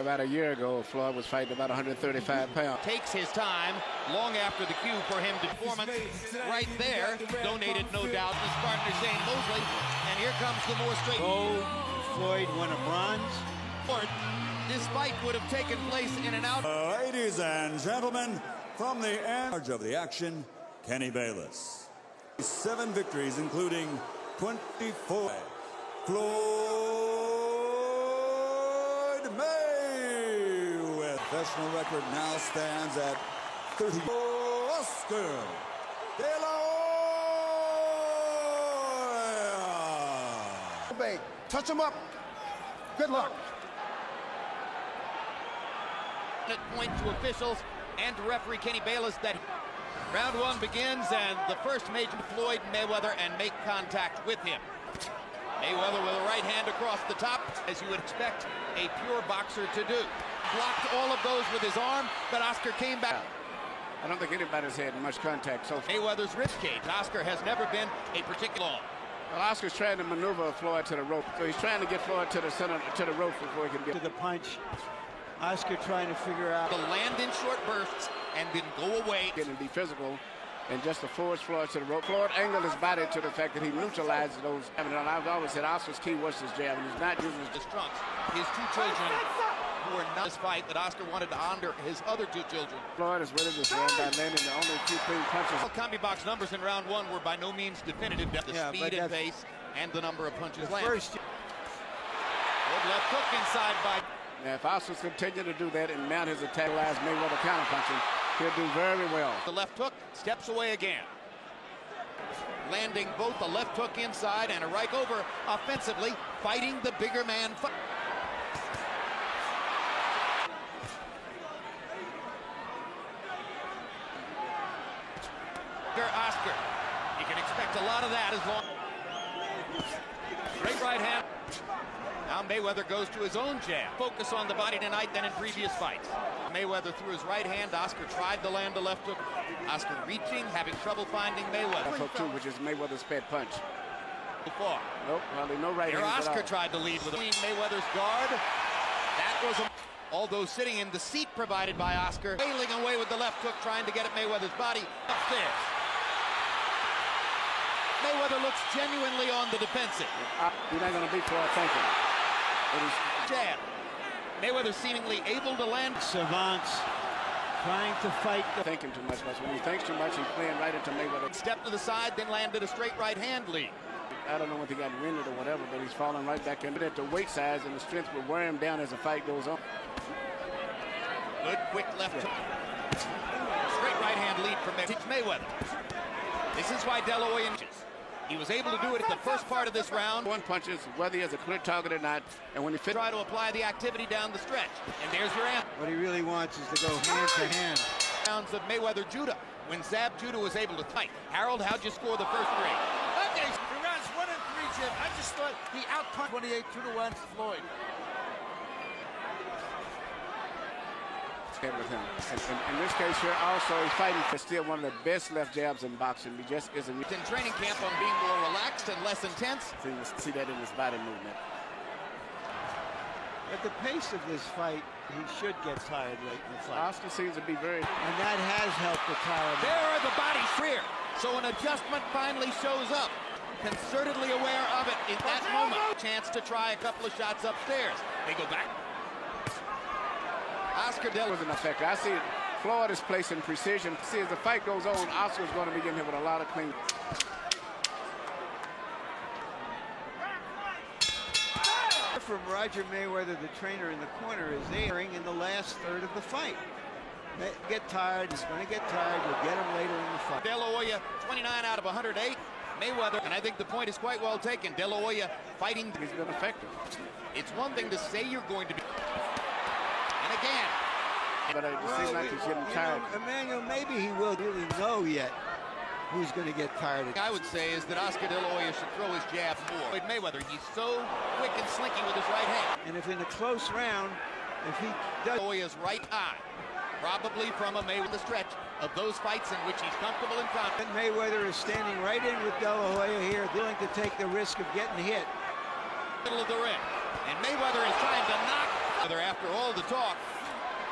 About a year ago, Floyd was fighting about 135 pounds. Takes his time, long after the cue for him to performance. Right there, donated no doubt his partner Shane Mosley. And here comes the more straight. Gold, Floyd won a bronze. This fight would have taken place in and out. Ladies and gentlemen, from the edge of the action, Kenny Bayless. 7 victories, including 24. Floyd Mayweather. Professional record now stands at 30. Oscar delahoya. Touch him up. Good luck. Point to officials and to referee Kenny Bayless that round 1 begins, and the first major Floyd Mayweather and make contact with him. Mayweather with a right hand across the top, as you would expect a pure boxer to do. Blocked all of those with his arm, but Oscar came back. I don't think anybody's had much contact so far. Mayweather's ribcage. Oscar has never been a particular. Well, Oscar's trying to maneuver Floyd to the rope, so he's trying to get Floyd to the center, to the rope before he can get To the punch. Oscar trying to figure out. To land in short bursts and then go away. Getting to be physical and just to force Floyd to the rope. Floyd angled his body to the fact that he neutralized those. I mean, I've always said Oscar's key was his jab, and he's not using his trunks. His 2 children who were not this fight that Oscar wanted to honor his other 2 children. Floyd is really just ran by landing the only 2 clean punches. Combi box numbers in round 1 were by no means definitive. The speed and pace and the number of punches landed. Good left hook inside by. Now, if Oscar continue to do that and mount his attack, Mayweather counterpunching, he'll do very well. The left hook steps away again. Landing both a left hook inside and a right over offensively, fighting the bigger man. Oscar. You can expect a lot of that as long. Straight right hand. Now Mayweather goes to his own jab. Focus on the body tonight than in previous fights. Mayweather threw his right hand. Oscar tried to land a left hook. Oscar reaching, having trouble finding Mayweather. Hook 2, which is Mayweather's pet punch. Far. Nope, hardly no right hand. Here Oscar tried to lead with Mayweather's guard. That was although sitting in the seat provided by Oscar, wailing away with the left hook, trying to get at Mayweather's body upstairs. Mayweather looks genuinely on the defensive. You're not going to beat Floyd thinking. Jab. Mayweather seemingly able to land. Savants trying to fight. Thinking too much. When he thinks too much, he's playing right into Mayweather. Step to the side, then landed a straight right hand lead. I don't know if he got winded or whatever, but he's falling right back into it. The weight size and the strength will wear him down as the fight goes on. Good quick left hook. Straight right hand lead from Mayweather. This is why delahoya. He was able to do it at the first part of this round. 1 punches, whether he has a clear target or not, and when he try to apply the activity down the stretch. And there's your answer. What he really wants is to go hand to hand. Rounds of Mayweather Judah. When Zab Judah was able to fight. Harold, how'd you score the first 3? Okay, rounds 1 and 3, Jim. I just thought he outpunched 28-2-1 Floyd. With him. In this case here, also, he's fighting for still one of the best left jabs in boxing. He just isn't. In training camp on being more relaxed and less intense. So you see that in his body movement. At the pace of this fight, he should get tired late in the fight. Oscar seems to be very. And that has helped the tire. There are the bodies clear. So an adjustment finally shows up. Concertedly aware of it in that moment. Chance to try a couple of shots upstairs. They go back. Oscar was an effective. I see Floyd is placing precision. See, as the fight goes on, Oscar's going to be getting hit with a lot of clean. From Roger Mayweather, the trainer in the corner, is airing in the last third of the fight. Get tired. He's going to get tired. You'll get him later in the fight. delahoya, 29 out of 108. Mayweather, and I think the point is quite well taken. delahoya fighting. He's been effective. It's one thing to say you're going to be. And again. But it seems like he's getting tired. Emmanuel, maybe he will really know yet who's going to get tired. I would say is that Oscar delahoya should throw his jab more. Floyd Mayweather, he's so quick and slinky with his right hand. And if in a close round, if he does. delahoya's right eye, probably from a Mayweather stretch of those fights in which he's comfortable and confident. Mayweather is standing right in with delahoya here, willing to take the risk of getting hit. Middle of the ring. And Mayweather is trying to knock After all the talk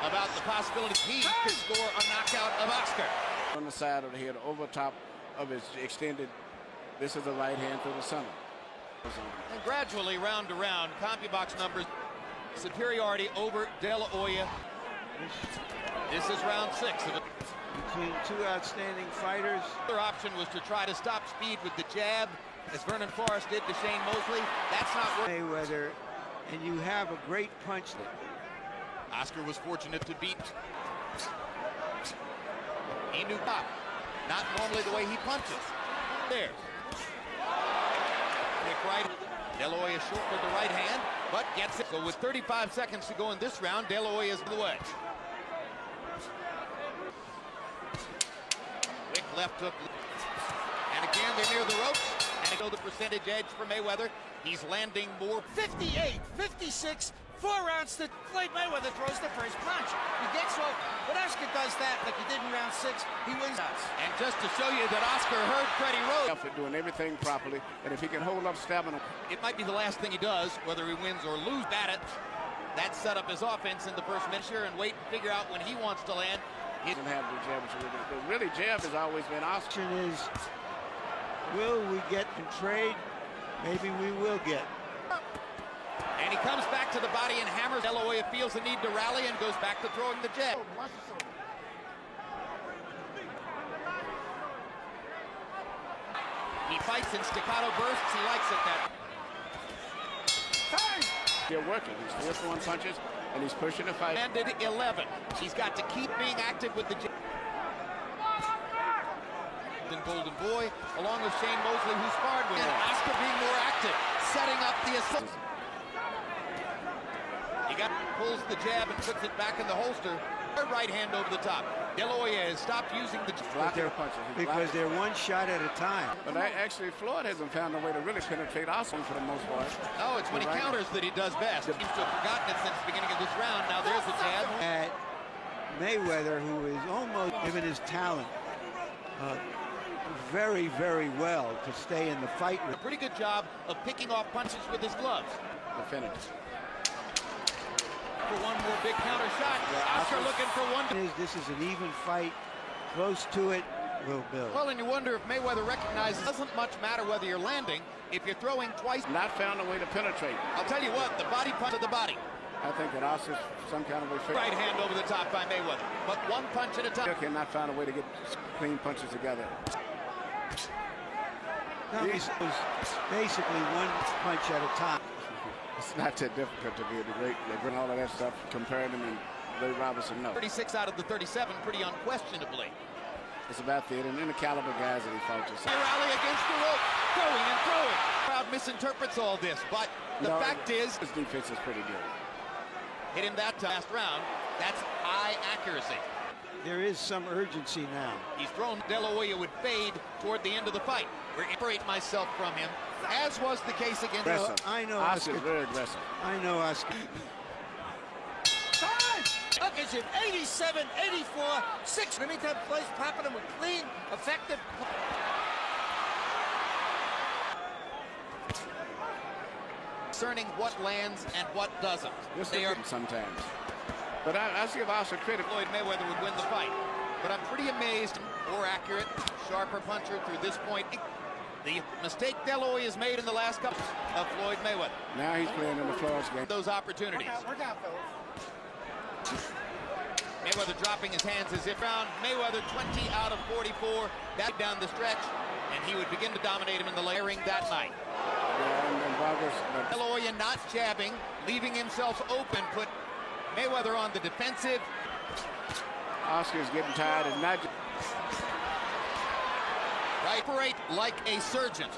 about the possibility he could score a knockout of Oscar. On the side of the head, over top of his extended, this is the right hand through the center. And gradually, round to round, CompuBox numbers superiority over De La Hoya. This is round 6 of it. Between two outstanding fighters. Their option was to try to stop speed with the jab, as Vernon Forrest did to Shane Mosley. That's not working. Mayweather, and you have a great punch. Oscar was fortunate to beat. He knew pop. Not normally the way he punches. There. Kick right. De La Hoya short with the right hand, but gets it. So with 35 seconds to go in this round, De La Hoya is in the wedge. Quick left hook. And again, they're near the ropes. And it goes the percentage edge for Mayweather. He's landing more. 58, 56, 4 rounds to Floyd Mayweather throws the first punch. He gets off. When Oscar does that, like he did in round 6, he wins. And just to show you that Oscar heard Freddie Rose. Doing everything properly, and if he can hold up stamina. It might be the last thing he does, whether he wins or loses at it. That set up his offense in the first measure and wait and figure out when he wants to land. He doesn't have the jab, but really jab has always been Oscar. Question is, will we get in trade? Maybe we will get. And he comes back to the body and hammers. De La Hoya feels the need to rally and goes back to throwing the jab. He fights in staccato bursts. He likes it that. They're working. He's still throwing punches, and he's pushing the fight. Landed 11. He's got to keep being active with the jab. Golden Boy, along with Shane Mosley, who sparred with him. Oscar being more active, setting up the assault. He pulls the jab and puts it back in the holster. Right hand over the top. De La Hoya has stopped using the punches because they're one shot at a time. But actually, Floyd hasn't found a way to really penetrate Oscar for the most part. No, it's when he counters that he does best. He seems to have forgotten it since the beginning of this round. Now there's the jab. At Mayweather, who is almost given his talent very, very well to stay in the fight. A pretty good job of picking off punches with his gloves. The finish. For one more big counter shot. Oscar looking for one. This is an even fight. Close to it, will build. Well, and you wonder if Mayweather recognizes it doesn't much matter whether you're landing if you're throwing twice. Not found a way to penetrate. I'll tell you what, the body punch of the body. I think that Oscar's some kind of way. Right hand over the top by Mayweather, but one punch at a time. Cannot find a way to get clean punches together. No, it's basically one punch at a time. It's not that difficult to be the great. They bring all of that stuff, comparing them, and Ray Robinson, no. 36 out of the 37, pretty unquestionably. It's about that, and then the caliber guys that he fought. They rally against the rope, throwing and throwing. The crowd misinterprets all this, but the fact is, his defense is pretty good. Hit him that last round. That's high accuracy. There is some urgency now. He's thrown. De La Hoya would fade toward the end of the fight. We're separate myself from him, as was the case against. Aggressive. I know Oscar's very aggressive. I know Oscar. Look at him, 87, 84, 6. Anytime plays popping him with clean, effective. Concerning what lands and what doesn't. They are sometimes. But I see if Oscar credit. Floyd Mayweather would win the fight. But I'm pretty amazed. More accurate, sharper puncher through this point. The mistake De La Hoya has made in the last couple of Floyd Mayweather. Now he's playing in the Florence game. Those opportunities. Work out, fellas. Mayweather dropping his hands as if round. Mayweather 20 out of 44. Back down the stretch, and he would begin to dominate him in the layering that night. De La Hoya not jabbing, leaving himself open, put Mayweather on the defensive. Oscar's getting tired and not. Right, operate like a surgeon.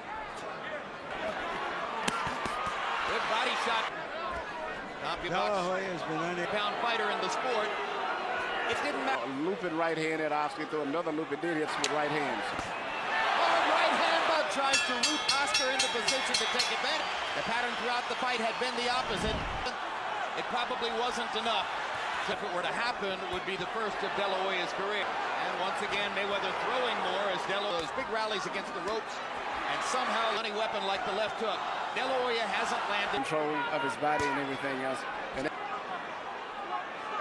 Good body shot. De La Hoya has been pound fighter in the sport. It didn't matter. A looping right hand at Oscar, through another loop. It did hit with right hands. Hard right hand, but tries to root Oscar into position to take advantage. The pattern throughout the fight had been the opposite. It probably wasn't enough. If it were to happen, it would be the first of De La Hoya's career. And once again, Mayweather throwing more as De La Hoya's big rallies against the ropes, and somehow any weapon like the left hook. De La Hoya hasn't landed. Control of his body and everything else. And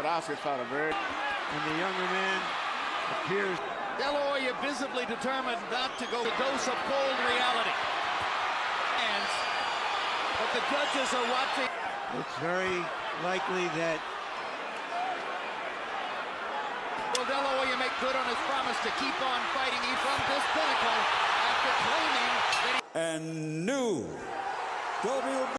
But Oscar fought a very... And the younger man appears... De La Hoya visibly determined not to go a dose of cold reality. But the judges are watching. It's very likely that... Will De La Hoya make good on his promise to keep on fighting from this pinnacle after claiming that he... And new